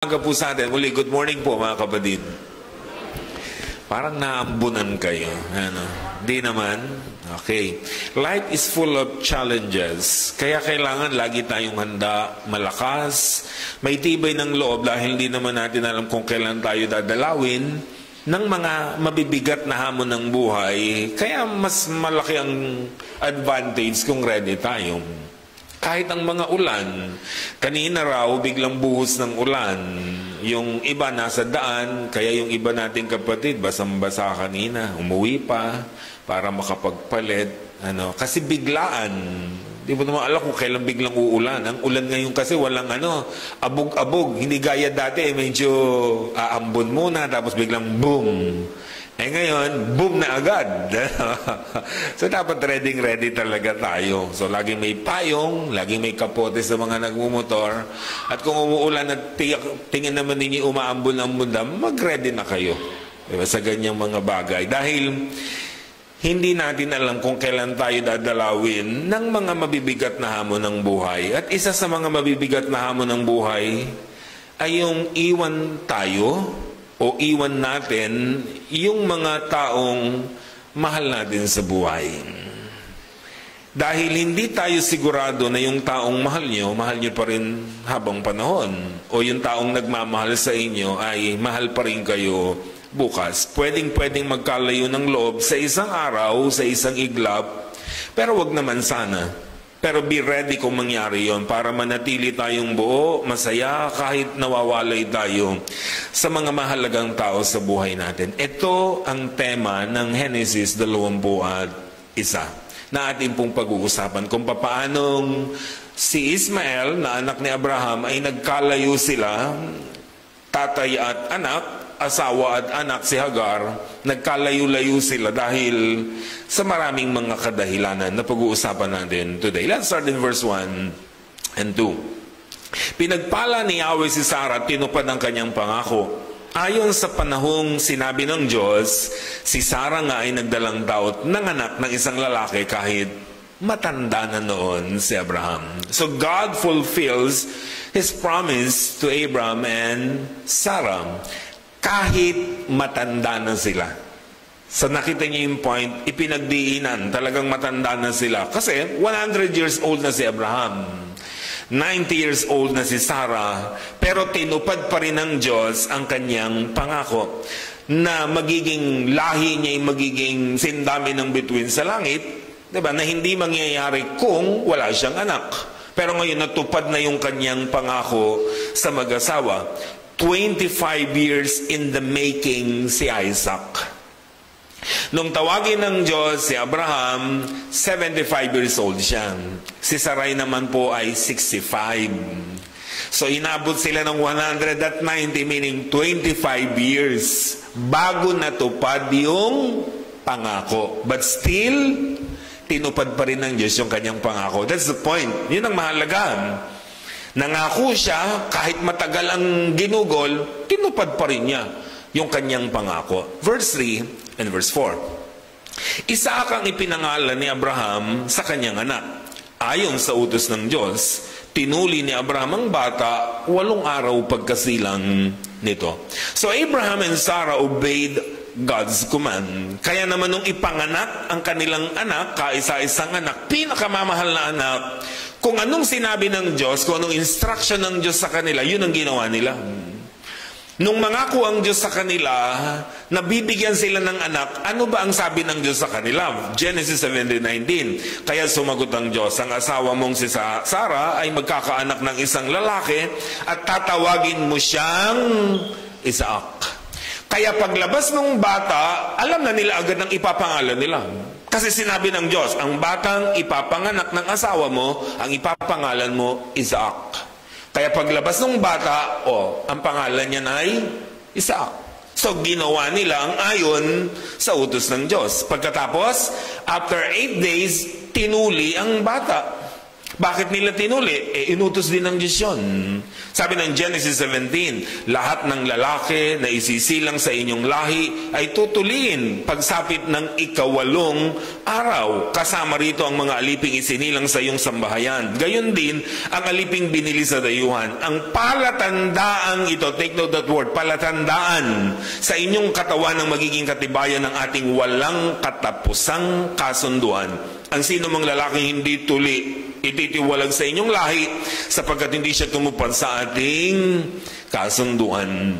Umaga po sa atin. Muli, good morning po mga kapatid. Parang naambunan kayo. Ano? Di naman. Okay. Life is full of challenges. Kaya kailangan lagi tayong handa, malakas, may tibay ng loob dahil di naman natin alam kung kailan tayo dadalawin ng mga mabibigat na hamon ng buhay. Kaya mas malaki ang advantage kung ready tayo. Kahit ang mga ulan, kanina raw biglang buhos ng ulan. Yung iba nasa daan, kaya yung iba nating kapatid, basang-basa kanina, umuwi pa para makapagpalit. Kasi biglaan. Di mo naman alam kung kailan biglang uulan. Ang ulan ngayon kasi walang abog-abog. Hindi gaya dati, medyo aambon muna, tapos biglang boom. Ngayon, boom na agad. So, dapat ready talaga tayo. So, laging may payong, laging may kapote sa mga nagmumotor. At kung umuulan at tingin naman ninyo umaambon-ambon na, mag-ready na kayo. Diba? Sa ganyang mga bagay. Dahil, hindi natin alam kung kailan tayo dadalawin ng mga mabibigat na hamon ng buhay. At isa sa mga mabibigat na hamon ng buhay ay yung iwan tayo o iwan natin yung mga taong mahal natin sa buhay. Dahil hindi tayo sigurado na yung taong mahal nyo pa rin habang panahon. O yung taong nagmamahal sa inyo ay mahal pa rin kayo bukas. Pwedeng magkalayo ng loob sa isang araw, sa isang iglap, pero wag naman sana. Pero be ready kung mangyari yon para manatili tayong buo, masaya, kahit nawawalay tayo sa mga mahalagang tao sa buhay natin. Ito ang tema ng Genesis 21 na ating pong pag-uusapan. Kung paanong si Ismael na anak ni Abraham ay nagkalayo sila, tatay at anak, asawa at anak si Hagar, nagkalayo-layo sila dahil sa maraming mga kadahilanan na pag-uusapan natin today. Let's start in verse 1 and 2. Pinagpala ni Yahweh si Sarah, tinupad ang kanyang pangako. Ayon sa panahong sinabi ng Diyos, si Sarah nga ay nagdalang taot ng anak ng isang lalaki kahit matanda na noon si Abraham. So God fulfills His promise to Abraham and Sarah. Kahit matanda na sila. So nakita niyo yung point, ipinagdiinan, talagang matanda na sila. Kasi 100 years old na si Abraham, 90 years old na si Sarah, pero tinupad pa rin ng Diyos ang kanyang pangako na magiging lahi niya, magiging sindami ng bituin sa langit, diba? Na hindi mangyayari kung wala siyang anak. Pero ngayon natupad na yung kanyang pangako sa mag-asawa. 25 years in the making si Isaac. Nung tawagin ng Diyos si Abraham, 75 years old siya. Si Sarai naman po ay 65. So inabot sila ng 190, meaning 25 years bago natupad yung pangako. But still, tinupad pa rin ng Diyos yung kanyang pangako. That's the point. Yun ang mahalaga. Nangako siya, kahit matagal ang ginugol, tinupad pa rin niya yung kanyang pangako. Verse 3 and verse 4. Isaac ang ipinangalan ni Abraham sa kanyang anak. Ayon sa utos ng Diyos, tinuli ni Abraham ang bata 8 araw pagkasilang nito. So Abraham and Sarah obeyed God's command. Kaya naman nung ipanganak ang kanilang anak, kaisa-isang anak, pinakamamahal na anak, kung anong sinabi ng Diyos, kung anong instruction ng Diyos sa kanila, yun ang ginawa nila. Nung mangako ang Diyos sa kanila, nabibigyan sila ng anak, ano ba ang sabi ng Diyos sa kanila? Genesis 17:19. Kaya sumagot ang Diyos, ang asawa mong si Sarah ay magkakaanak ng isang lalaki at tatawagin mo siyang Isaac. Kaya paglabas ng bata, alam na nila agad ang ipapangalan nila. Kasi sinabi ng Diyos, ang batang ipapanganak ng asawa mo, ang ipapangalan mo, Isaac. Kaya paglabas ng bata, ang pangalan niya ay Isaac. So ginawa nila ang ayon sa utos ng Diyos. Pagkatapos, after 8 days, tinuli ang bata. Bakit nila tinuli? Inutos din ng Diyos yun. Sabi ng Genesis 17, lahat ng lalaki na isisilang sa inyong lahi ay tutuliin pagsapit ng 8 araw. Kasama rito ang mga aliping isinilang sa iyong sambahayan. Gayon din ang aliping binili sa dayuhan. Ang palatandaang ito, take note that word, palatandaan sa inyong katawan ng magiging katibayan ng ating walang katapusang kasunduan. Ang sino mang lalaking hindi tuli, ititiwalag sa inyong lahi sapagkat hindi siya tumupad sa ating kasunduan.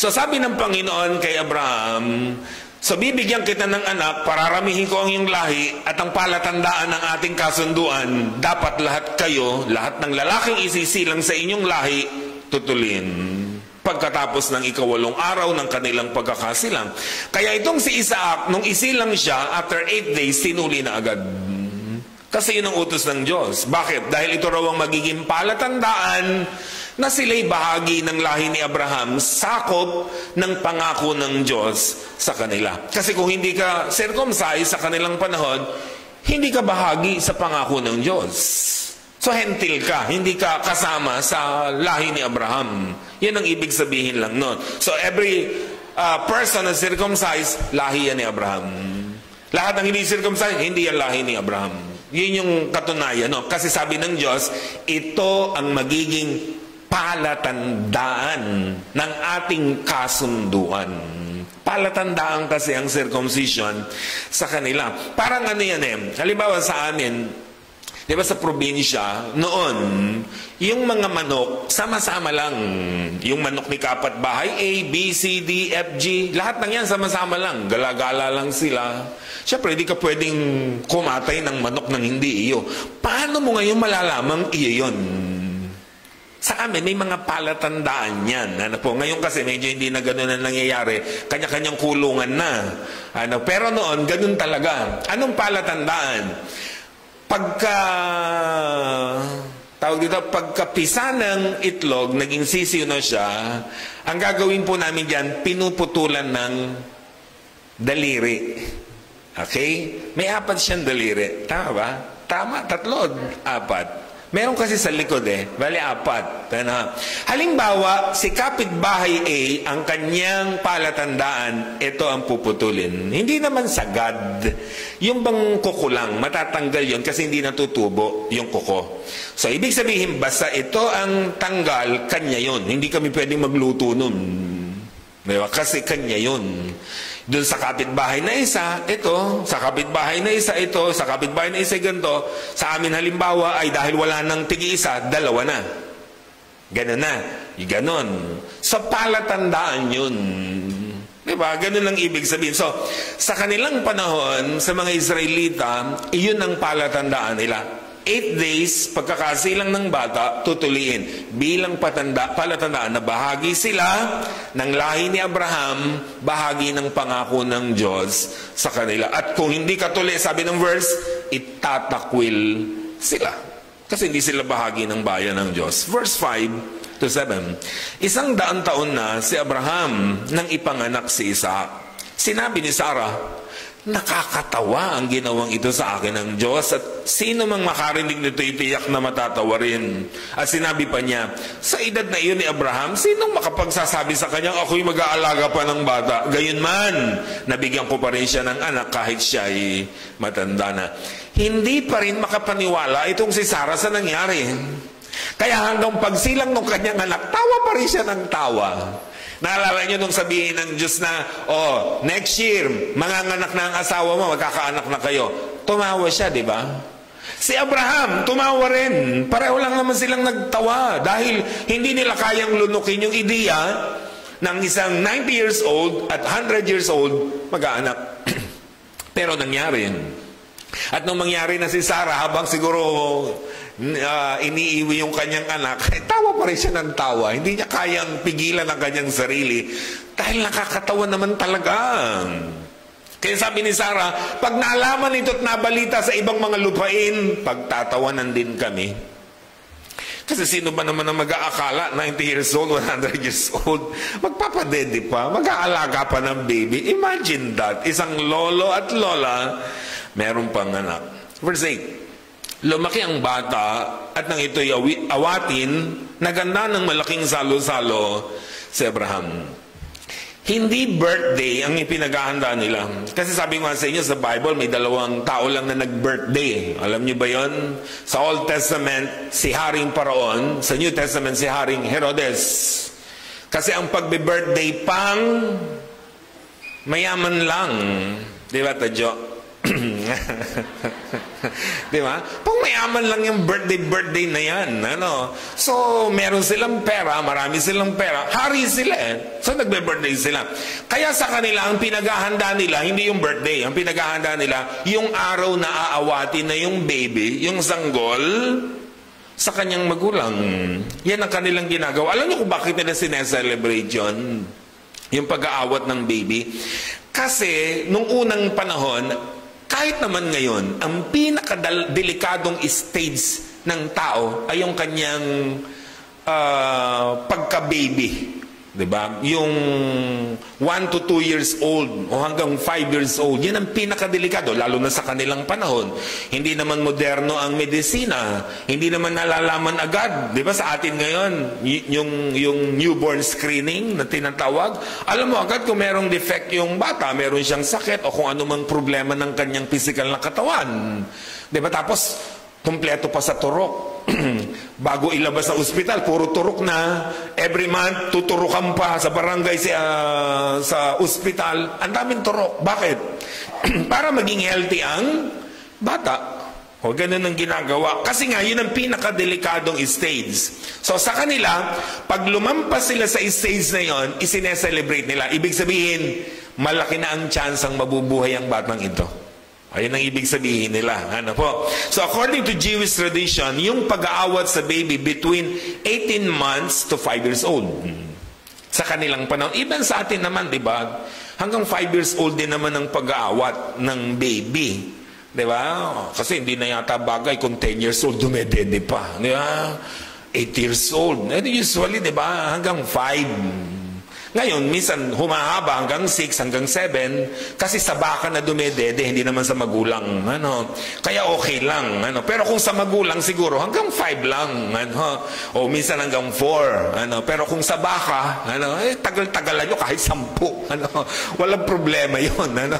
So sabi ng Panginoon kay Abraham, so bibigyan kita ng anak, pararamihin ko ang iyong lahi at ang palatandaan ng ating kasunduan, dapat lahat kayo, lahat ng lalaking isisilang sa inyong lahi, tutulin pagkatapos ng 8 araw ng kanilang pagkakasilang. Kaya itong si Isaac, nung isilang siya, after 8 days, sinuli na agad. Kasi yun ang utos ng Diyos. Bakit? Dahil ito raw ang magiging palatandaan na sila'y bahagi ng lahi ni Abraham, sakop ng pangako ng Diyos sa kanila. Kasi kung hindi ka circumcised sa kanilang panahon, hindi ka bahagi sa pangako ng Diyos. So hentil ka, hindi ka kasama sa lahi ni Abraham. Yan ang ibig sabihin lang nun. So every person na circumcised, lahi yan ni Abraham. Lahat ng hindi circumcised, hindi yan lahi ni Abraham. Yun yung katunayan. No? Kasi sabi ng Diyos, ito ang magiging palatandaan ng ating kasunduan. Palatandaan kasi ang circumcision sa kanila. Parang ano yan halimbawa sa amin, di ba sa probinsya, noon, yung mga manok, sama-sama lang. Yung manok ni kapatbahay, A, B, C, D, F, G, lahat ng yan sama-sama lang. Gala-gala lang sila. Siyempre, di ka pwedeng kumatay ng manok ng hindi iyo. Paano mo ngayon malalamang iyo yun? Sa amin, may mga palatandaan yan. Ngayon kasi medyo hindi na gano'n ang nangyayari. Kanya-kanyang kulungan na. Pero noon, gano'n talaga. Anong palatandaan? Pagkapisa ng itlog, naging sisiw na siya, ang gagawin po namin diyan, pinuputulan ng daliri. Okay? May 4 siyang daliri. Tama ba? Tama, 3, 4. Meron kasi sa likod bali 4. Halimbawa, si kapitbahay A, ang kanyang palatandaan, ito ang puputulin. Hindi naman sagad. Yung bang kuko lang, matatanggal yon kasi hindi natutubo yung kuko. So, ibig sabihin, basta ito ang tanggal, kanya yon. Hindi kami pwedeng magluto nun. Diba? Kasi kanya yun. Doon sa kapitbahay na isa, ito. Sa kapitbahay na isa, ito. Sa kapitbahay na isa, ganito. Sa amin halimbawa ay dahil wala nang tigi-isa, 2 na. Ganon na. Ganon. So, palatandaan yun. Diba? Ganon ang ibig sabihin. So, sa kanilang panahon, sa mga Israelita, iyon ang palatandaan nila. 8 days, pagkakasilang ng bata, tutuliin. Bilang palatandaan na bahagi sila ng lahi ni Abraham, bahagi ng pangako ng Diyos sa kanila. At kung hindi katuli, sabi ng verse, itatakwil sila. Kasi hindi sila bahagi ng bayan ng Diyos. Verse 5 to 7. 100 taon na si Abraham nang ipanganak si Isaac. Sinabi ni Sarah, nakakatawa ang ginawang ito sa akin ng Diyos at sino mang makarinig nito itiyak na matatawa rin. At sinabi pa niya, sa edad na iyon ni Abraham, sinong makapagsasabi sa kanyang ako'y mag-aalaga pa ng bata? Gayunman, nabigyan ko pa rin siya ng anak kahit siya ay matanda na. Hindi pa rin makapaniwala itong si Sarah sa nangyari. Kaya hanggang pagsilang ng kanyang anak, tawa pa rin siya ng tawa. Naalala nyo nung sabihin ng Diyos na, next year, manganganak na ang asawa mo, magkakaanak na kayo. Tumawa siya, di ba? Si Abraham, tumawa rin. Pareho lang naman silang nagtawa dahil hindi nila kayang lunukin yung ideya ng isang 90 years old at 100 years old mag-aanak. Pero nangyari yun. At nung mangyari na si Sarah, habang siguro iniiwi yung kanyang anak, tawa pa rin siya ng tawa. Hindi niya kayang pigilan ang kanyang sarili dahil nakakatawa naman talaga. Kaya sabi ni Sarah, pag naalaman ito at nabalita sa ibang mga lupain, pagtatawanan din kami. Kasi sino ba naman ang mag-aakala, 90 years old, 100 years old, magpapadede pa, mag-aalaga pa ng baby. Imagine that, isang lolo at lola, meron pang anak. Verse 8, Lumaki ang bata at nang ito'y awatin, naganda ng malaking salo-salo si Abraham. Hindi birthday ang ipinaghahanda nila. Kasi sabi ko sa inyo sa Bible, may 2 tao lang na nag-birthday. Alam niyo ba yon? Sa Old Testament, si Haring Paraon. Sa New Testament, si Haring Herodes. Kasi ang pagbe-birthday pang mayaman lang. Di ba, Tadyo? Di ba? Pang mayaman lang yung birthday na yan. Ano? So, meron silang pera, marami silang pera. Hari sila eh. So, nagbe-birthday sila. Kaya sa kanila, ang pinaghahanda nila, hindi yung birthday. Ang pinaghahanda nila, yung araw na aawati na yung baby, yung sanggol, sa kanyang magulang. Yan ang kanilang ginagawa. Alam niyo kung bakit nila sineselebrate yun? Yung pag-aawat ng baby. Kasi, nung unang panahon, kahit naman ngayon, ang pinakadelikadong stage ng tao ay yung kanyang pagka-baby. Diba? Yung 1 to 2 years old o hanggang 5 years old, yan ang pinakadelikado, lalo na sa kanilang panahon. Hindi naman moderno ang medisina, hindi naman nalalaman agad. Diba sa atin ngayon, yung newborn screening na tinatawag, alam mo agad kung merong defect yung bata, meron siyang sakit o kung ano mang problema ng kanyang physical na katawan. Diba? Tapos, kompleto pa sa turok. Bago ilabas sa ospital, puro turok na. Every month, tuturukan pa sa barangay, sa ospital. Ang daming turok. Bakit? Para maging healthy ang bata. O ganun ang ginagawa. Kasi nga, yun ang pinakadelikadong stage. So sa kanila, pag lumampas sila sa stage na yun, isineselebrate nila. Ibig sabihin, malaki na ang chance ang mabubuhay ang batang ito. Ayun ang ibig sabihin nila. Ano po? So according to Jewish tradition, yung pag-aawat sa baby between 18 months to 5 years old. Sa kanilang panahon. Even sa atin naman, di ba? Hanggang 5 years old din naman ang pag-aawat ng baby. Di ba? Kasi hindi na yata bagay kung 10 years old dumedede pa. Di ba? 8 years old. Usually, di ba? Hanggang 5. Ngayon, minsan humahaba hanggang 6, hanggang 7, kasi sa baka na dumedede, hindi naman sa magulang. Ano? Kaya okay lang. Ano? Pero kung sa magulang, siguro hanggang 5 lang. Ano? O minsan hanggang 4. Ano? Pero kung sa baka, ano? Tagal-tagalan nyo kahit 10. Ano? Walang problema yun. Ano?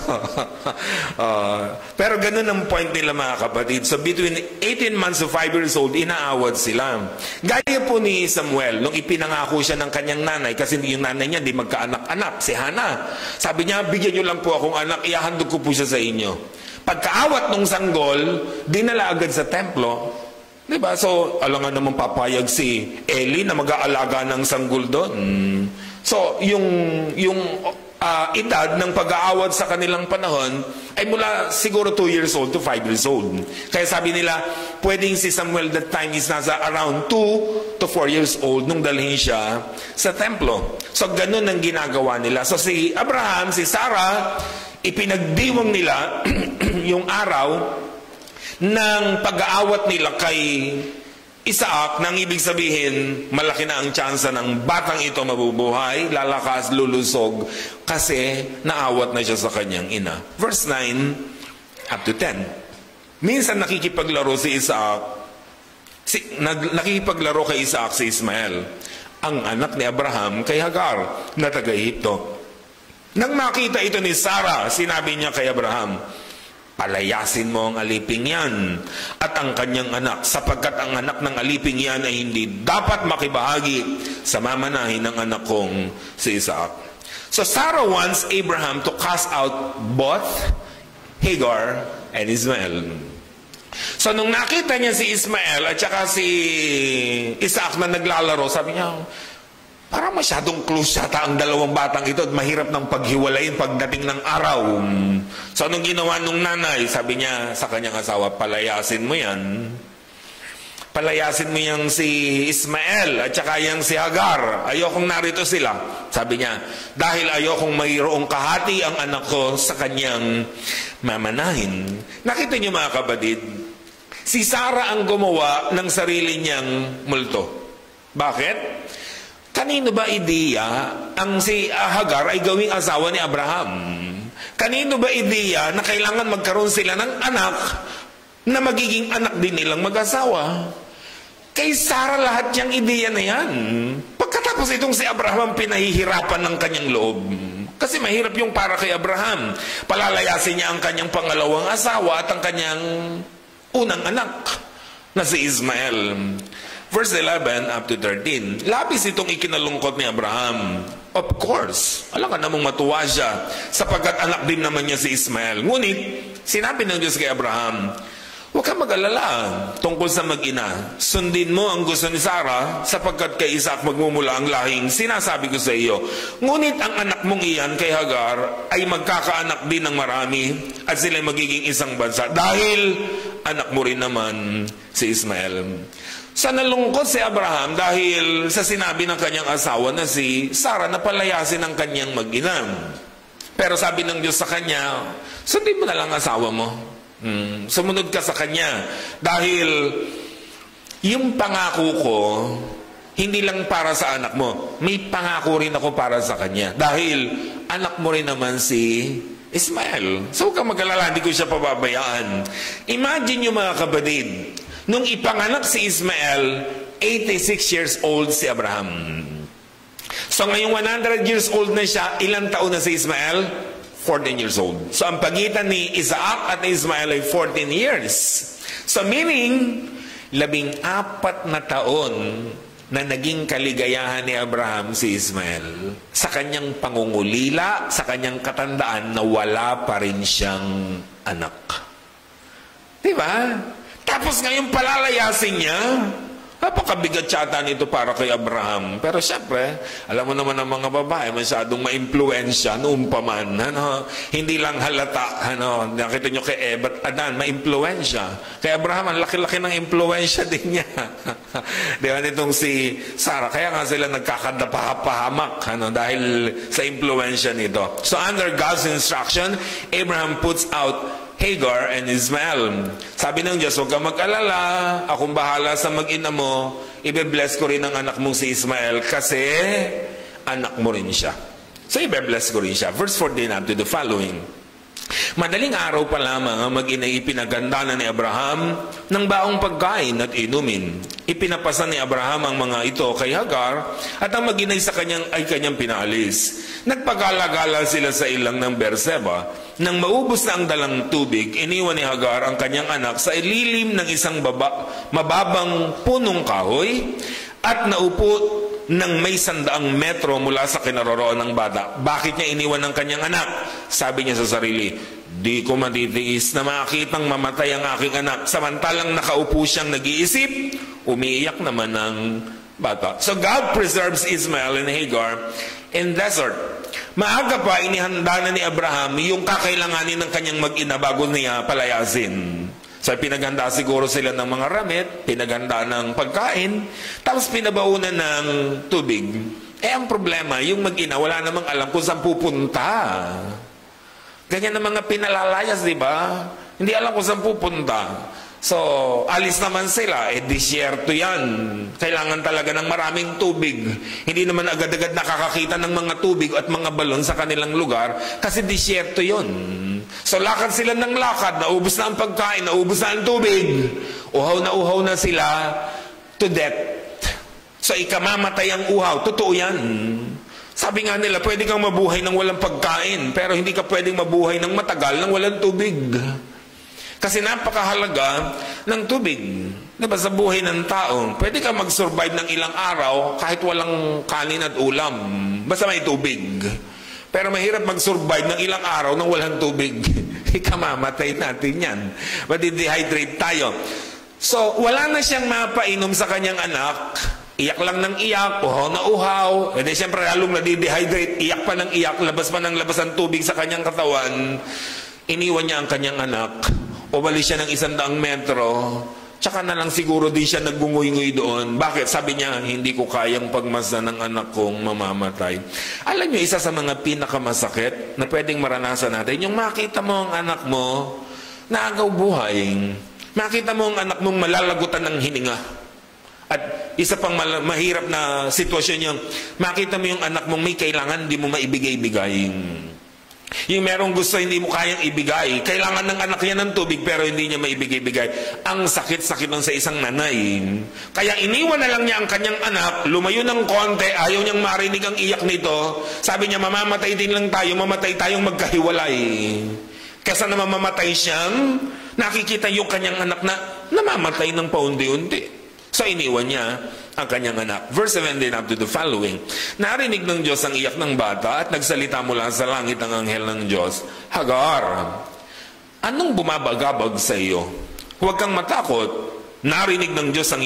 Pero ganun ang point nila mga kapatid. So between 18 months to 5 years old, inaawad sila. Gaya po ni Samuel, nung ipinangako siya ng kanyang nanay, kasi yung nanay niya hindi magkaanak-anak, si Hana. Sabi niya, bigyan niyo lang po akong anak, ihahandog ko po siya sa inyo. Pagkaawat ng sanggol, dinala agad sa templo. Diba? So, alam nga naman papayag si Eli na mag-aalaga ng sanggol doon. So, yung edad ng pag-aawat sa kanilang panahon ay mula siguro 2 years old to 5 years old. Kaya sabi nila, pwedeng si Samuel that time is nasa around 2 to 4 years old nung dalhin siya sa templo. So, ganun ang ginagawa nila. So, si Abraham, si Sarah, ipinagdiwang nila yung araw ng pag-aawat nila kay Isaac, nang ibig sabihin, malaki na ang tsansa ng batang ito mabubuhay, lalakas, lulusog, kasi naawat na siya sa kanyang ina. Verse 9 up to 10. Minsan nakikipaglaro si Isaac, nakikipaglaro kay Isaac si Ismael, ang anak ni Abraham kay Hagar na taga-Ehipto. Nang makita ito ni Sarah, sinabi niya kay Abraham, palayasin mo ang aliping yan at ang kanyang anak, sapagkat ang anak ng aliping yan ay hindi dapat makibahagi sa mamanahin ng anak kong si Isaac. So Sarah wants Abraham to cast out both Hagar and Ismael. So nung nakita niya si Ismael at saka si Isaac na naglalaro, sabi niya, parang masyadong close yata ang dalawang batang ito at mahirap ng paghiwalayin pagdating ng araw. So anong ginawa nung nanay? Sabi niya sa kanyang asawa, palayasin mo yan. Palayasin mo yung si Ismael at saka yung si Hagar. Ayokong narito sila. Sabi niya, dahil ayokong mayroong kahati ang anak ko sa kanyang mamanahin. Nakita niyo mga kapatid, si Sarah ang gumawa ng sarili niyang multo. Bakit? Kanino ba ideya ang si Hagar ay gawing asawa ni Abraham? Kanino ba ideya na kailangan magkaroon sila ng anak na magiging anak din nilang mag-asawa. Kay Sarah lahat yung ideya na yan. Pagkatapos itong si Abraham pinahihirapan ng kanyang loob. Kasi mahirap yung para kay Abraham. Palalayasin niya ang kanyang pangalawang asawa at ang kanyang unang anak na si Ismael. Verse 11 up to 13. Labis itong ikinalungkot ni Abraham. Of course, alam ka namang matuwa siya sapagkat anak din naman niya si Ismael. Ngunit, sinabi ng Diyos kay Abraham, huwag kang mag-alala tungkol sa mag-ina. Sundin mo ang gusto ni Sarah sapagkat kay Isaac magmumula ang lahing sinasabi ko sa iyo. Ngunit ang anak mong iyan kay Hagar ay magkakaanak din ng marami at sila'y magiging isang bansa dahil anak mo rin naman si Ismael. Sa nalungkot si Abraham dahil sa sinabi ng kanyang asawa na si Sarah na palayasin ang kanyang mag-ina. Pero sabi ng Diyos sa kanya, sundin mo na lang asawa mo. Sumunod ka sa kanya. Dahil yung pangako ko, hindi lang para sa anak mo. May pangako rin ako para sa kanya. Dahil anak mo rin naman si Ismael. So huwag kang mag-alala, hindi ko siya pababayaan. Imagine yung mga kapatid, nung ipanganak si Ismael, 86 years old si Abraham. So ngayong 100 years old na siya, ilang taon na si Ismael? 14 years old. So ang pagitan ni Isaac at Ismael ay 14 years. So meaning, 14 na taon na naging kaligayahan ni Abraham si Ismael sa kanyang pangungulila, sa kanyang katandaan na wala pa rin siyang anak. Diba? Tapos ngayon palalayasin niya. Napakabigat yata nito para kay Abraham. Pero syempre, alam mo naman ang mga babae, masyadong ma-impluensya noon pa man. Hindi lang halata. Nakita nyo kay Eva at Adan, ma-impluensya. Kay Abraham, ang laki-laki ng impluensya din niya. Di ba nitong si Sarah? Kaya nga sila nagkakadapahamak dahil sa impluensya nito. So under God's instruction, Abraham puts out Hagar and Ismael. Sabi ng Diyos, huwag kang mag-alala, akong bahala sa mag-ina mo, ibe-bless ko rin ang anak mong si Ismael kasi anak mo rin siya. So ibe-bless ko rin siya. Verse 14 up to the following. Madaling araw pa lamang ang mag-ina ipinaganda na ni Abraham ng baong pagkain at inumin. Ipinapasa ni Abraham ang mga ito kay Hagar at ang mag-ina ay kanyang pinaalis. Nagpagala-gala sila sa ilang ng Berseba. Nang maubos na ang dalang tubig, iniwan ni Hagar ang kanyang anak sa ililim ng isang mababang punong kahoy at naupo ng may 100 metro mula sa kinaroroonan ng bata. Bakit niya iniwan ang kanyang anak? Sabi niya sa sarili, di ko matitiis na makitang mamatay ang aking anak. Samantalang nakaupo siyang nag-iisip, umiiyak naman ang bata. So God preserves Ismael and Hagar in desert. Maaga pa, inihanda na ni Abraham yung kakailanganin ng kanyang mag-ina bago niya palayasin. So pinaghanda siguro sila ng mga ramit, pinaghanda ng pagkain, tapos pinabaunan ng tubig. Ang problema, yung mag-ina, wala namang alam kung saan pupunta. Ganyan ang mga pinalalayas, di ba? Hindi alam kung saan pupunta. So, alis naman sila, disyerto yan. Kailangan talaga ng maraming tubig. Hindi naman agad-agad nakakakita ng mga tubig at mga balon sa kanilang lugar kasi disyerto yon. So, lakad sila ng lakad, naubos na ang pagkain, naubos na ang tubig. Uhaw na sila to death. So, ikamamatay ang uhaw. Totoo yan. Sabi nga nila, pwede kang mabuhay ng walang pagkain, pero hindi ka pwedeng mabuhay ng matagal ng walang tubig. Kasi napakahalaga ng tubig. Diba sa buhay ng tao, pwede ka mag-survive ng ilang araw kahit walang kanin at ulam. Basta may tubig. Pero mahirap mag-survive ng ilang araw nang walang tubig. Ikamamatay natin yan. Madi-dehydrate tayo. So, wala na siyang mapainom sa kanyang anak. Iyak lang ng iyak, uhaw na uhaw. E di siyempre lalong nadi-dehydrate, iyak pa ng iyak, labas pa ng labas ang tubig sa kanyang katawan. Iniwan niya ang kanyang anak. Umalis siya ng 100 metro, tsaka na lang siguro di siya nagunguy-nguy doon. Bakit? Sabi niya, hindi ko kayang pagmasdan ng anak kong mamamatay. Alam niyo, isa sa mga pinakamasakit na pwedeng maranasan natin, yung makita mo ang anak mo na agaw buhay. Makita mo ang anak mong malalagutan ng hininga. At isa pang mahirap na sitwasyon yung makita mo yung anak mong may kailangan, di mo maibigay-bigay. Yung merong gusto hindi mo kayang ibigay. Kailangan ng anak niya ng tubig pero hindi niya maibigay-bigay. Ang sakit-sakit nun sa isang nanay. Kaya iniwan na lang niya ang kanyang anak, lumayo ng konti, ayaw niyang marinig ang iyak nito. Sabi niya, mamamatay din lang tayo, mamatay tayong magkahiwalay. Kesa na mamamatay siyang, nakikita yung kanyang anak na namamatay ng paunti-unti. So iniwan niya ang kanyang anak. Verse 17 up to the following. Narinig ng Diyos ang iyak ng bata at nagsalita mula sa langit ang anghel ng Diyos. Hagar, anong bumabagabag sa iyo? Huwag kang matakot. Narinig ng Diyos ang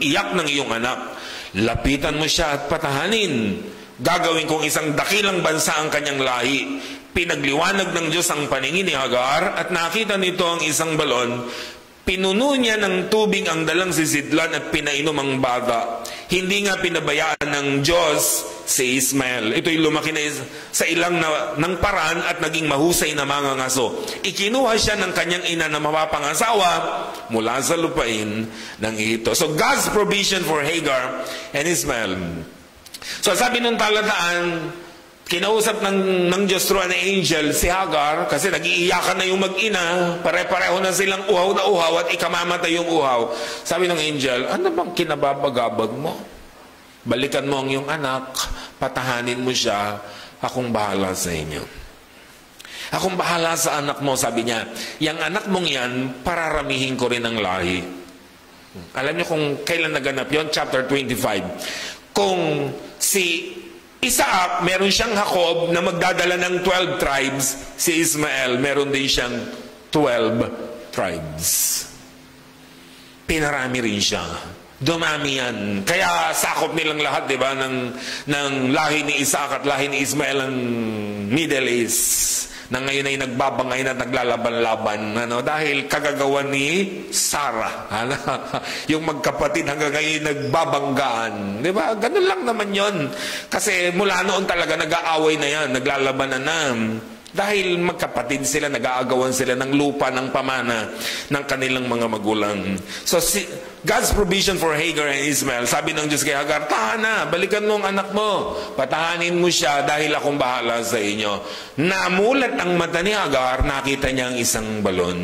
iyak ng iyong anak. Lapitan mo siya at patahanin. Gagawin kong isang dakilang bansa ang kanyang lahi. Pinagliwanag ng Diyos ang paningin ni Hagar at nakita nito ang isang balon. Pinuno niya ng tubig ang dalang sisidlan at pinainom ang bata. Hindi nga pinabayaan ng Diyos si Ismael. Ito'y lumaki na sa ilang ng paraan at naging mahusay na mga ngaso. Ikinuha siya ng kanyang ina na mapapangasawa mula sa lupain ng Ehipto. So God's provision for Hagar and Ismael. So sabi nung talataan, kinausap ng Diyos through an angel si Hagar kasi nag-iiyakan na yung mag-ina, pare-pareho na silang uhaw na uhaw at ikamamatay yung uhaw. Sabi ng angel, ano bang kinababagabag mo? Balikan mo ang iyong anak, patahanin mo siya, akong bahala sa inyo. Akong bahala sa anak mo, sabi niya. Yang anak mong yan, pararamihin ko rin ang lahi. Alam niyo kung kailan naganap yon? Chapter 25. Kung si Isaac, meron siyang Jacob na magdadala ng 12 tribes. Si Ismael, meron din siyang 12 tribes. Pinarami rin siya. Dumami yan. Kaya sakop nilang lahat, di ba, ng lahi ni Isaac at lahi ni Ismael ang Middle East. Na ngayon ay nagbabangay na naglalaban-laban. Dahil kagagawan ni Sarah. Yung magkapatid hanggang ngayon nagbabanggaan. Di ba? Ganun lang naman yon. Kasi mula noon talaga nag-aaway na yan. Naglalabanan na. Dahil magkapatid sila, nag-aagawan sila ng lupa, ng pamana ng kanilang mga magulang. So God's provision for Hagar and Ismael, sabi ng Diyos kay Hagar, tahan na, balikan mo ang anak mo, patahanin mo siya dahil akong bahala sa inyo. Namulat ang mata ni Hagar, nakita niya ang isang balon.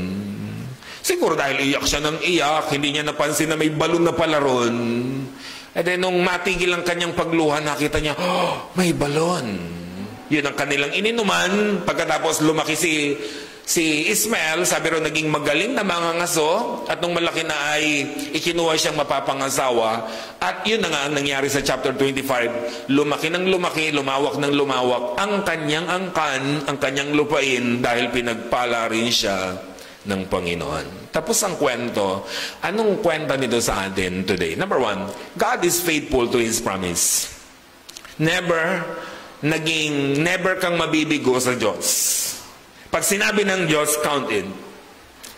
Siguro dahil iyak siya ng iyak, hindi niya napansin na may balon na pala ron. And then nung matigil ang kanyang pagluha, nakita niya, oh, may balon. Yun ang kanilang ininuman. Pagkatapos lumaki si Ismael, sabi ro naging magaling na mga ngaso, at nung malaki na ay ikinuha siyang mapapangasawa. At yun na nga ang nangyari sa chapter 25. Lumaki ng lumaki, lumawak ng lumawak ang kanyang angkan, ang kanyang lupain, dahil pinagpala rin siya ng Panginoon. Tapos ang kwento. Anong kwento nito sa atin today? Number 1, God is faithful to His promise. Never kang mabibigo sa Diyos. Pag sinabi ng Diyos, count it.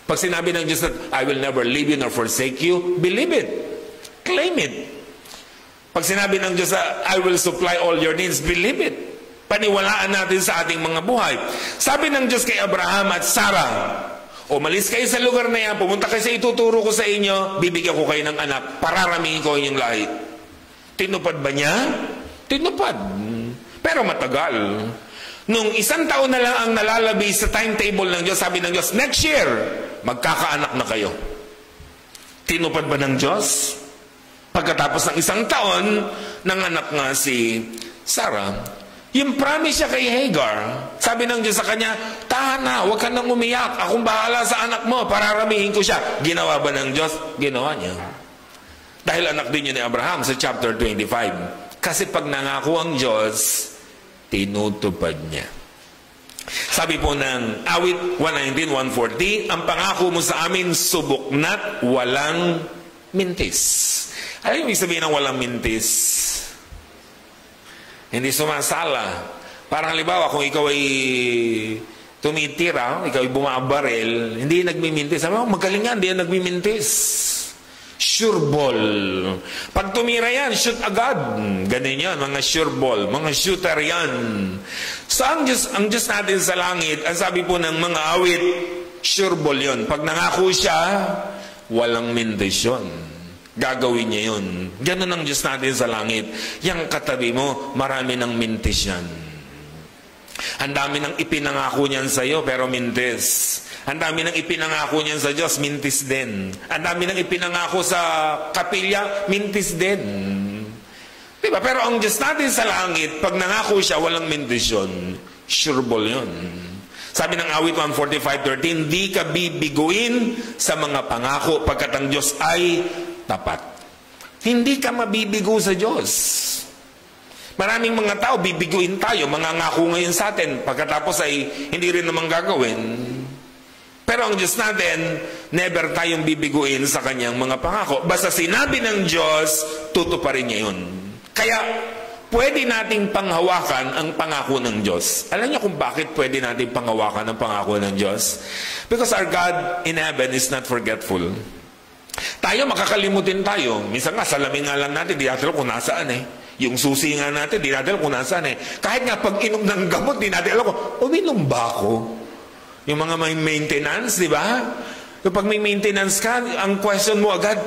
Pag sinabi ng Diyos that I will never leave you nor forsake you, believe it. Claim it. Pag sinabi ng Diyos that I will supply all your needs, believe it. Paniwalaan natin sa ating mga buhay. Sabi ng Diyos kay Abraham at Sarah, umalis kayo sa lugar na yan, pumunta kayo sa ituturo ko sa inyo, bibigyan ko kayo ng anak, pararamihin ko inyong lahi. Tinupad ba niya? Tinupad. Pero matagal. Nung 1 taon na lang ang nalalabi sa timetable ng Diyos, sabi ng Diyos, next year, magkakaanak na kayo. Tinupad ba ng Diyos? Pagkatapos ng 1 taon, nanganak nga si Sarah. Yung promise siya kay Hagar, sabi ng Diyos sa kanya, tahan na, huwag ka nang umiyak, akong bahala sa anak mo, pararamihin ko siya. Ginawa ba ng Diyos? Ginawa niya. Dahil anak din yun ni Abraham sa chapter 25. Kasi pag nangako ang Diyos, tinutupad niya. Sabi po ng awit 119, 140, ang pangako mo sa amin subok na't walang mintis. Ano yung ibig sabihin ng walang mintis? Hindi sumasala. Parang halimbawa, kung ikaw ay tumitira, ikaw ay bumabaril, hindi nagmimintis. Sabi mo, magaling yan, hindi yan nagmimintis. Sure ball. Pag tumira yan, shoot agad. Ganun yan, mga sure ball, mga shooter yan. So ang Diyos natin sa langit, ang sabi po ng mga awit, sure ball yun. Pag nangako siya, walang mintis yun. Gagawin niya yun. Ganun ang Diyos natin sa langit. Yang katabi mo, marami ng mintis yan. Ang dami ng ipinangako niyan sa iyo, pero mintis. Ang dami ng ipinangako niyan sa Diyos, mintis din. Ang dami ng ipinangako sa kapilya, mintis din. Diba? Pero ang Diyos natin sa langit, pag nangako siya, walang mintis yun. Sureball yun. Sabi ng awit 145:13, di ka bibiguin sa mga pangako pagkat ang Diyos ay tapat. Hindi ka mabibigo sa Diyos. Maraming mga tao, bibiguin tayo, mangangako ngayon sa atin, pagkatapos ay hindi rin naman gagawin. Pero ang Diyos natin, never tayong bibiguin sa kanyang mga pangako. Basta sinabi ng Diyos, tutuparin niya yun. Kaya, pwede nating panghawakan ang pangako ng Diyos. Alam niyo kung bakit pwede nating panghawakan ang pangako ng Diyos? Because our God in heaven is not forgetful. Tayo, makakalimutin tayo. Minsan nga, salamin nga lang natin, di natin alam kung nasaan eh. Yung susi nga natin, di natin alam kung nasaan eh. Kahit nga pag inom ng gamot, di natin alam kung, uminom ba ako? Yung mga may maintenance, di ba? Yung pag may maintenance ka, ang question mo agad,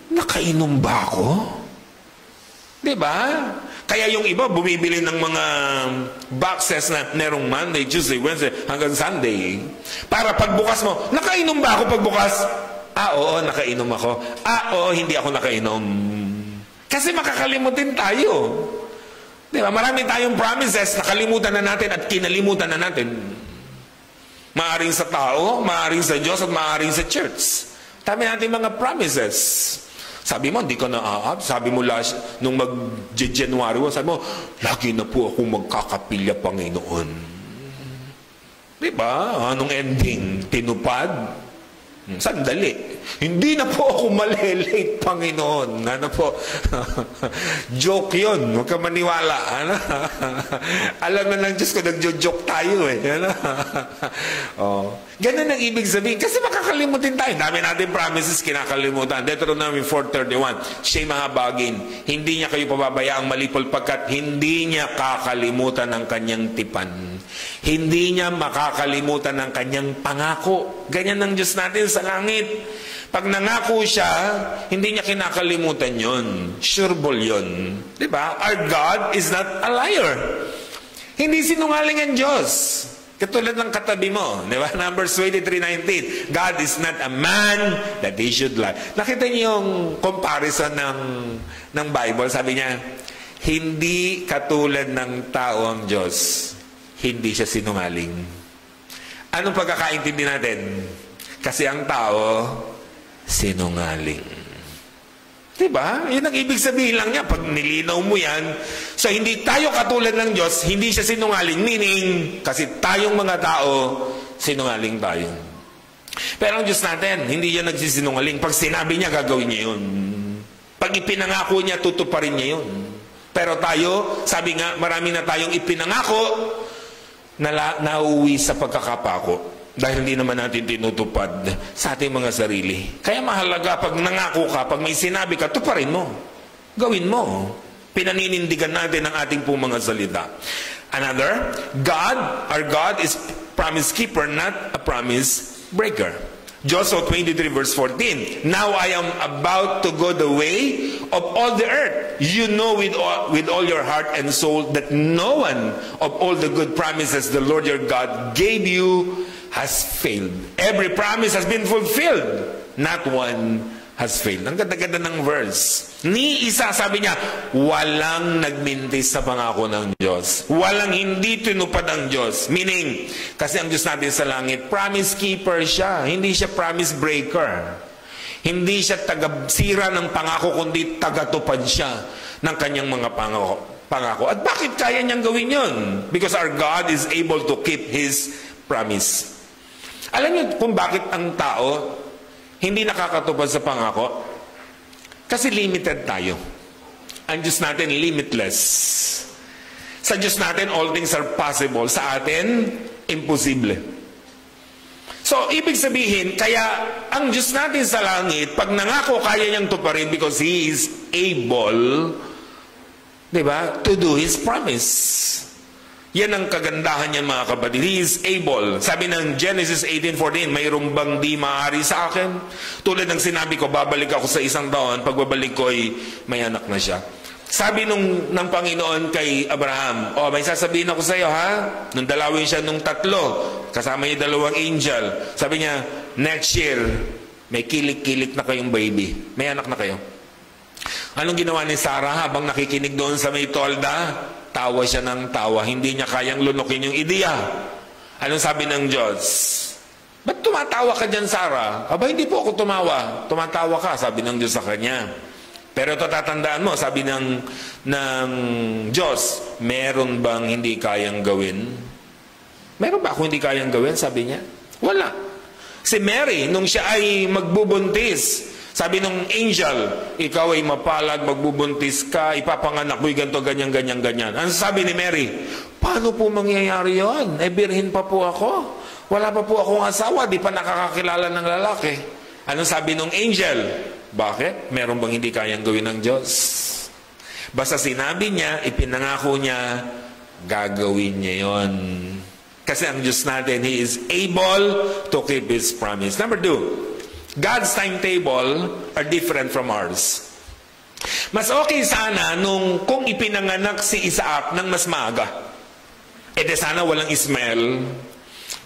nakainom ba ako? Di ba? Kaya yung iba, bumibili ng mga boxes na merong Monday, Tuesday, Wednesday, hanggang Sunday. Para pagbukas mo, nakainom ba ako pagbukas? Ah, oo, nakainom ako. Ah, oo, hindi ako nakainom. Kasi makakalimutin tayo. Di ba? Marami tayong promises, nakalimutan na natin at kinalimutan na natin. Maaring sa tao, maaring sa Diyos, at maaring sa church. Dami natin mga promises. Sabi mo, hindi ka na-aab. Sabi mo, nung mag-January 1, sabi mo, lagi na po ako magkakapilya, Panginoon. Diba? Anong ending? Tinupad? Sandali. Hindi na po ako malilate, Panginoon. Ano po? Joke yun. Huwag ka maniwala. Ano? Alam na ng Diyos ko, nagjo-joke tayo eh. Ano? Oh. Ganun ang ibig sabihin. Kasi makakalimutin tayo. Dami natin promises kinakalimutan. Deuteronomy 4:31. Siya'y mahabagin. Hindi niya kayo pababayaang malipol pagkat hindi niya kakalimutan ang kanyang tipan. Hindi niya makakalimutan ang kanyang pangako. Ganyan ang Diyos natin sa langit. Pag nangako siya, hindi niya kinakalimutan yun. Sureball yun. Diba? Our God is not a liar. Hindi sinungaling ang Diyos. Katulad ng katabi mo. Diba? Numbers 23:19. God is not a man that he should lie. Nakita niyo yung comparison ng Bible. Sabi niya, hindi katulad ng tao ang Diyos. Hindi siya sinungaling. Anong pagkakaintindi natin? Kasi ang tao, sinungaling. Diba? Yun ang ibig sabihin lang niya. Pag nilinaw mo yan, so hindi tayo katulad ng Diyos, hindi siya sinungaling. Meaning, kasi tayong mga tao, sinungaling tayo. Pero ang Diyos natin, hindi siya nagsisinungaling. Pag sinabi niya, gagawin niya yun. Pag ipinangako niya, tutuparin niya yun. Pero tayo, sabi nga, marami na tayong ipinangako, nauwi sa pagkakapako. Dahil hindi naman natin tinutupad sa ating mga sarili. Kaya mahalaga, pag nangako ka, pag may sinabi ka, tuparin mo. Gawin mo. Pinaninindigan natin ang ating pong mga salita. Another, our God is promise keeper, not a promise breaker. Joshua 23:14. Now I am about to go the way of all the earth. You know with all your heart and soul that no one of all the good promises the Lord your God gave you has failed. Every promise has been fulfilled. Not one has failed. Ang ganda-ganda ng verse. Ni isa, sabi niya, walang nagmintis sa pangako ng Diyos. Walang hindi tinupad ang Diyos. Meaning, kasi ang Diyos natin sa langit, promise keeper siya. Hindi siya promise breaker. Hindi siya taga-sira ng pangako, kundi tagatupad siya ng kanyang mga pangako. At bakit kaya niyang gawin yun? Because our God is able to keep His promise. Alam niyo kung bakit ang tao hindi nakakatupad sa pangako? Kasi limited tayo. Ang Diyos natin limitless. Sa Diyos natin, all things are possible. Sa atin, imposible. So, ibig sabihin, kaya ang Diyos natin sa langit, pag nangako, kaya niyang tuparin because He is able, diba, to do His promise. Yan ang kagandahan niyan, mga kapatid. He is able. Sabi ng Genesis 18:14, mayroong bang di maaari sa akin? Tulad ng sinabi ko, babalik ako sa isang taon, pagbabalik ko ay may anak na siya. Sabi ng Panginoon kay Abraham, may sasabihin ako sa iyo, ha? Nung dalawin siya nung 3, kasama niya 2 angel. Sabi niya, next year, may kilik-kilik na kayong baby. May anak na kayo. Anong ginawa ni Sarah habang nakikinig doon sa may tolda? Tawa siya ng tawa. Hindi niya kayang lunukin yung ideya. Anong sabi ng Diyos? Ba't tumatawa ka dyan, Sarah? Aba, hindi po ako tumawa. Tumatawa ka, sabi ng Diyos sa kanya. Pero ito tatandaan mo, sabi ng Diyos, meron bang hindi kayang gawin? Meron ba ako hindi kayang gawin? Sabi niya. Wala. Si Mary, nung siya ay magbubuntis, sabi ng angel, ikaw ay mapalad, magbubuntis ka, ipapanganak mo'y ganito, ganyan, ganyan, ganyan. Ano sabi ni Mary? Paano po mangyayari yon? Birhin pa po ako. Wala pa po akong asawa, di pa nakakakilala ng lalaki. Ano sabi ng angel? Bakit? Meron bang hindi kayang gawin ng Diyos? Basta sinabi niya, ipinangako niya, gagawin niya yon. Kasi ang Diyos natin, He is able to keep His promise. Number 2, God's timetable are different from ours. Mas okay sana kung ipinanganak si Isaac ng mas maaga. Sana walang Ismael.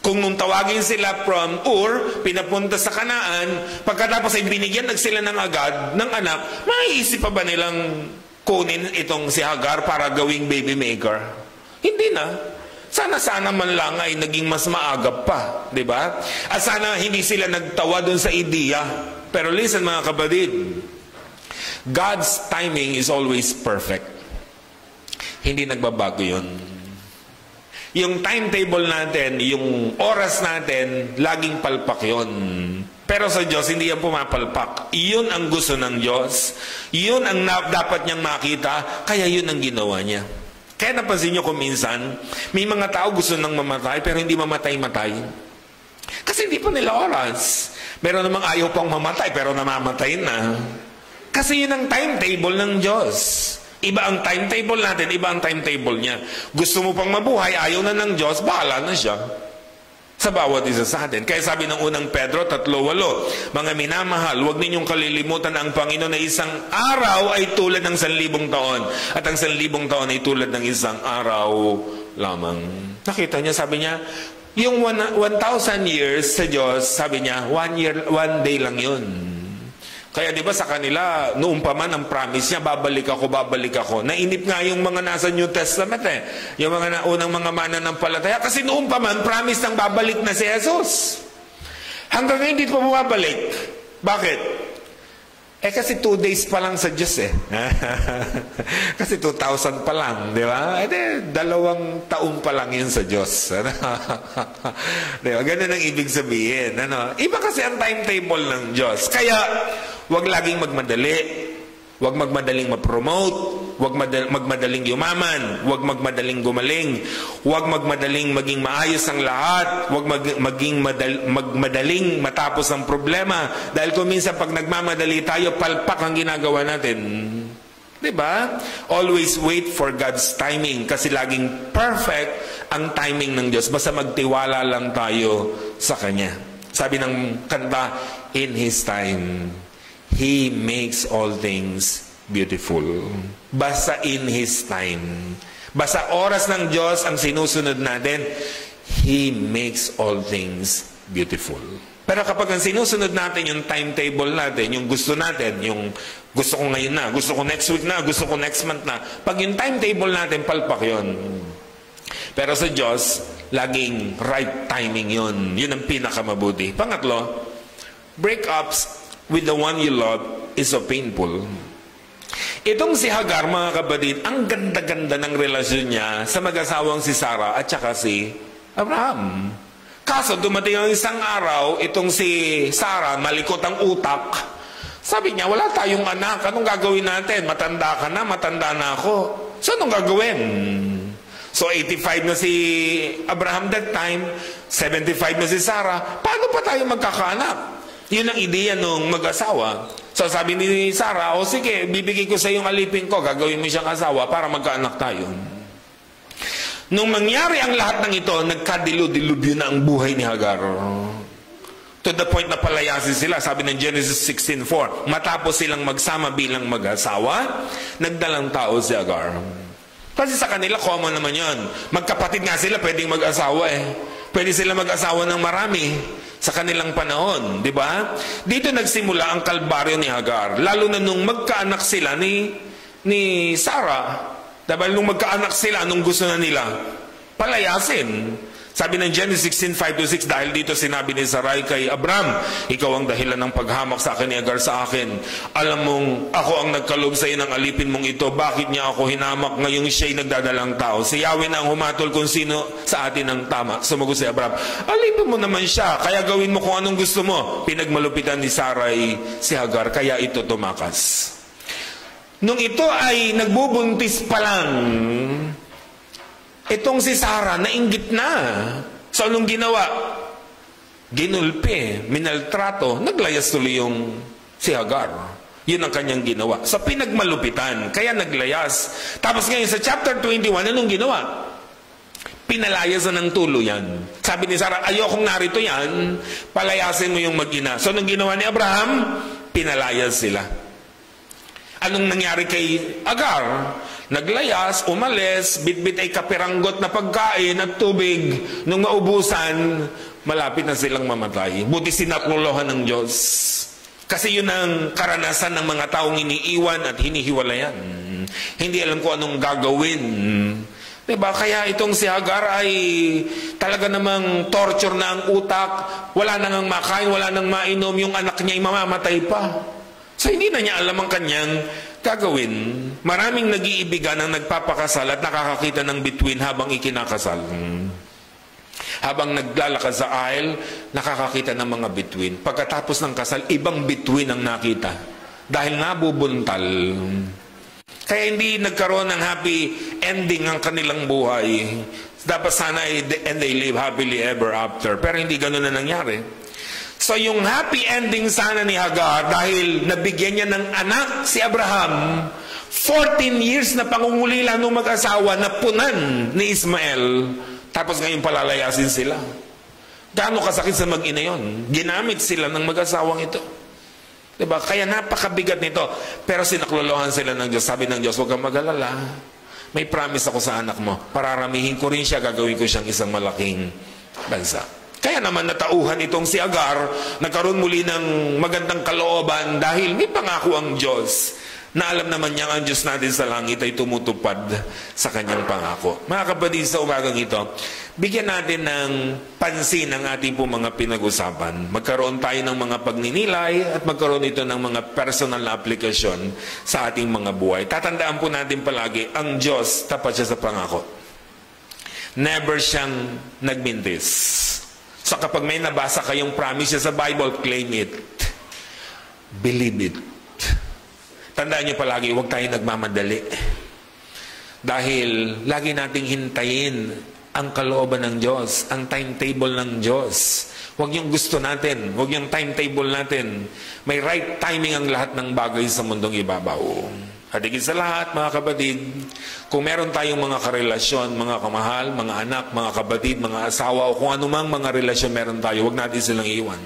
Kung nung tawagin sila from Ur, pinapunta sa Kanaan, pagkatapos ay binigyan sila ng agad ng anak, maiisip pa ba nilang kunin itong si Hagar para gawing baby maker? Hindi na. Sana man lang ay naging mas maaga pa, di ba? At sana hindi sila nagtawa doon sa ideya. Pero listen mga kapatid, God's timing is always perfect. Hindi nagbabago yun. Yung timetable natin, yung oras natin, laging palpak yun. Pero sa Diyos, hindi yan pumapalpak. Iyon ang gusto ng Diyos. Iyon ang dapat niyang makita, kaya yun ang ginawa niya. Kaya napansin niyo kung minsan, may mga tao gusto nang mamatay, pero hindi mamatay-matay. Kasi hindi pa nila oras. Meron namang ayaw pang mamatay, pero namamatay na. Kasi yun ang timetable ng Diyos. Iba ang timetable natin, iba ang timetable niya. Gusto mo pang mabuhay, ayaw na ng Diyos, bahala na siya. Sa bawat isa sa atin. Kaya sabi ng unang Pedro 3:8, mga minamahal, huwag ninyong kalilimutan ang Panginoon na isang araw ay tulad ng 1,000 taon. At ang 1,000 taon ay tulad ng isang araw lamang. Nakita niya, sabi niya, yung 1,000 years sa Diyos, sabi niya, 1 day lang yun. Kaya di ba sa kanila, noong pa man ang promise niya, babalik ako. Nainip nga yung mga nasa New Testament yung mga unang mga mananampalataya. Kasi noong pa man, promise nang babalik na si Jesus. Hanggang ngayon, hindi pa bumabalik. Bakit? Kasi 2 days pa lang sa Diyos Kasi 2,000 pa lang, di ba? 2 taon pa lang yun sa Diyos. Di ba? Ganun ang ibig sabihin. Iba kasi ang timetable ng Diyos. Kaya, huwag laging magmadali. Huwag magmadaling ma-promote. Huwag magmadaling yumaman. Huwag magmadaling gumaling. Huwag magmadaling maging maayos ang lahat. Huwag magmadaling matapos ang problema. Dahil kung minsan pag nagmamadali tayo, palpak ang ginagawa natin. Diba? Always wait for God's timing. Kasi laging perfect ang timing ng Diyos. Basta magtiwala lang tayo sa Kanya. Sabi ng kanta, in His time, He makes all things beautiful. Basta in His time. Basta oras ng Diyos ang sinusunod natin, He makes all things beautiful. Pero kapag ang sinusunod natin yung timetable natin, yung gusto natin, yung gusto ko ngayon na, gusto ko next week na, gusto ko next month na, pag yung timetable natin, palpak yun. Pero sa Diyos, laging right timing yun. Yun ang pinakamabuti. Pangatlo, breakups with the one you love is so painful. Itong si Hagar, mga kapatid, ang ganda-ganda ng relasyon niya sa mag-asawang si Sarah at saka si Abraham. Kaso dumating ang isang araw, itong si Sarah, malikot ang utak. Sabi niya, wala tayong anak. Anong gagawin natin? Matanda ka na, matanda na ako. So anong gagawin? So 85 na si Abraham that time, 75 na si Sarah. Paano pa tayo magkakaanak? Yun ang ideya nung mag-asawa. So sabi ni Sarah, sige, bibigay ko sa iyong alipin ko, gagawin mo siyang asawa para magkaanak tayo. Nung mangyari ang lahat ng ito, nagkadilo-dilubyo na ang buhay ni Hagar. To the point na palayasin sila. Sabi ng Genesis 16:4, matapos silang magsama bilang mag-asawa, nagdalang tao si Hagar. Kasi sa kanila, common naman yun. Magkapatid nga sila, pwedeng mag-asawa eh. Pwede sila mag-asawa ng marami sa kanilang panahon, di ba? Dito nagsimula ang kalbaryo ni Hagar. Lalo na nung magkaanak sila ni Sarah. Diba? Nung magkaanak sila, nung gusto na nila palayasin. Sabi ng Genesis 16:5-6, dahil dito sinabi ni Sarai kay Abram, ikaw ang dahilan ng paghamak sa akin ni Hagar sa akin. Alam mong ako ang nagkalob sa iyo ng alipin mong ito. Bakit niya ako hinamak ngayong siya'y nagdadalang tao? Si Yahweh na ang humatol kung sino sa atin ang tama. Sumagot si Abram, alipin mo naman siya, kaya gawin mo kung anong gusto mo. Pinagmalupitan ni Sarai si Hagar, kaya ito tumakas. Nung ito ay nagbubuntis pa lang, itong si Sarah, nainggit na. So, anong ginawa? Ginulpi, minaltrato, naglayas tuloy yung si Hagar. Yun ang kanyang ginawa. So, pinagmalupitan, kaya naglayas. Tapos ngayon, sa chapter 21, anong ginawa? Pinalayasan ng tuluyan. Sabi ni Sarah, ayokong narito yan, palayasin mo yung mag-ina. So, anong ginawa ni Abraham? Pinalayas sila. Anong nangyari kay Hagar? Naglayas, umalis, bitbit ay kapiranggot na pagkain at tubig. Nung maubusan, malapit na silang mamatay. Buti sinakulohan ng Diyos. Kasi yun ang karanasan ng mga taong iniiwan at hinihiwalayan. Hindi alam ko anong gagawin. Diba? Kaya itong si Hagar ay talaga namang torture na ang utak. Wala nang makain, wala nang mainom. Yung anak niya ay mamamatay pa. So hindi na niya alam ang kanyang gagawin. Maraming nag-iibigan ang nagpapakasal at nakakakita ng bituin habang ikinakasal. Habang naglalakad sa aisle, nakakakita ng mga bituin. Pagkatapos ng kasal, ibang bituin ang nakita. Dahil nabubuntal. Kaya hindi nagkaroon ng happy ending ang kanilang buhay. Dapat sana and they live happily ever after. Pero hindi ganun na nangyari. So yung happy ending sana ni Hagar dahil nabigyan niya ng anak si Abraham, 14 years na pangungulila nung mag-asawa na punan ni Ismael, tapos ngayon palalayasin sila. Gaano kasakit sa mag-ina yun? Ginamit sila ng mag-asawang ito. Diba? Kaya napakabigat nito. Pero sinaklolohan sila ng Diyos. Sabi ng Diyos, huwag kang mag-alala. May promise ako sa anak mo. Pararamihin ko rin siya, gagawin ko siyang isang malaking bansa. Kaya naman natauhan itong si Hagar, nagkaroon muli ng magandang kalooban dahil may pangako ang Diyos na alam naman niya ang Diyos natin sa langit ay tumutupad sa kanyang pangako. Mga kapatid, sa umagang ito, bigyan natin ng pansin ang ating po mga pinag-usapan. Magkaroon tayo ng mga pagninilay at magkaroon ito ng mga personal na aplikasyon sa ating mga buhay. Tatandaan po natin palagi, ang Diyos tapat siya sa pangako. Never siyang nagmintis. So kapag may nabasa kayong promise sa Bible, claim it. Believe it. Tandaan niyo palagi, huwag tayo nagmamadali. Dahil lagi nating hintayin ang kalooban ng Diyos, ang timetable ng Diyos. Huwag yung gusto natin, huwag yung timetable natin. May right timing ang lahat ng bagay sa mundong ibabaw. At higit sa lahat, mga kapatid, kung meron tayong mga karelasyon, mga kamahal, mga anak, mga kapatid, mga asawa, o kung anumang mga relasyon meron tayo, huwag natin silang iwan.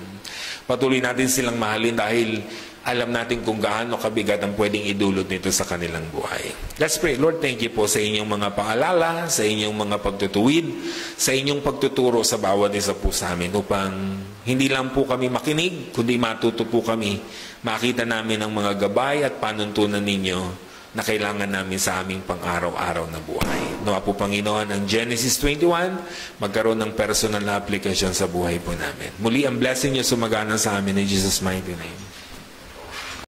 Patuloy natin silang mahalin dahil alam natin kung gaano kabigat ang pwedeng idulot nito sa kanilang buhay. Let's pray. Lord, thank you po sa inyong mga paalala, sa inyong mga pagtutuwid, sa inyong pagtuturo sa bawat isa po sa amin upang hindi lang po kami makinig, kundi matuto po kami, makita namin ang mga gabay at panuntunan ninyo na kailangan namin sa aming pang-araw-araw na buhay. Nawa po, Panginoon, ang Genesis 21, magkaroon ng personal na aplikasyon sa buhay po namin. Muli, ang blessing niyo sumagana sa amin in Jesus' mighty name.